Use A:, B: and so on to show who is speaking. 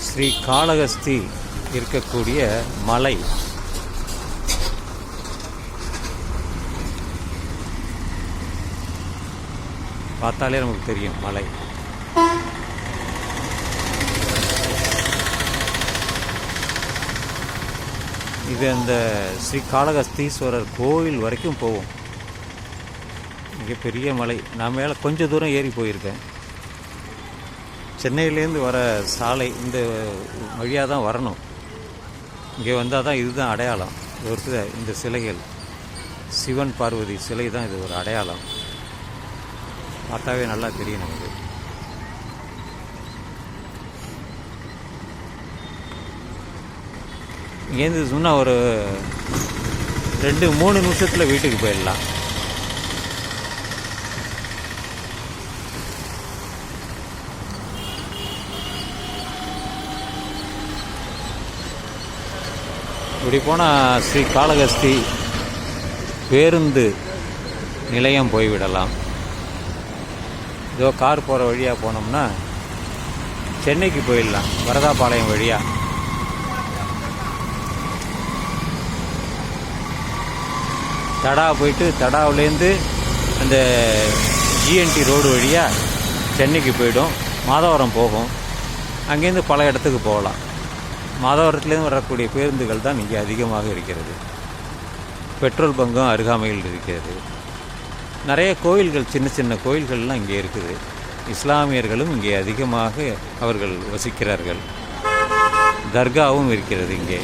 A: ஸ்ரீ காளஹஸ்தி இருக்கக்கூடிய மலை. பார்த்தாலே நமக்கு தெரியும் மலை. இது அந்த ஸ்ரீ காளஹஸ்தீஸ்வரர் கோவில் வரைக்கும் போகும். மிகப்பெரிய மலை. நான் மேலே கொஞ்சம் தூரம் ஏறி போயிருக்கேன். சென்னையிலேருந்து வர சாலை இந்த வழியாக தான் வரணும். இங்கே வந்தால் தான் இதுதான் அடையாளம். இது இந்த சிலைகள் சிவன் பார்வதி சிலை தான் இது ஒரு அடையாளம். பார்த்தாவே நல்லா தெரியும் நமக்கு. இங்கேருந்து சொன்னால் ஒரு 2-3 நிமிஷத்தில் வீட்டுக்கு போயிடலாம். இப்படி போனால் ஸ்ரீ காளஹஸ்தி பேருந்து நிலையம் போய்விடலாம். இதோ கார் போகிற வழியாக போனோம்னா சென்னைக்கு போயிடலாம், வரதாபாளையம் வழியாக. தடா போயிட்டு தடாவிலேருந்து அந்த ஜிஎன்டி ரோடு வழியாக சென்னைக்கு போயிடும். மாதவரம் போகும். அங்கேருந்து பல இடத்துக்கு போகலாம். மாதவரத்துலேருந்து வரக்கூடிய பேருந்துகள் தான் இங்கே அதிகமாக இருக்கிறது. பெட்ரோல் பங்கும் அருகாமையில் இருக்கிறது. நிறைய கோயில்கள், சின்ன சின்ன கோயில்கள்லாம் இங்கே இருக்குது. இஸ்லாமியர்களும் இங்கே அதிகமாக அவர்கள் வசிக்கிறார்கள். தர்காவும் இருக்கிறது இங்கே.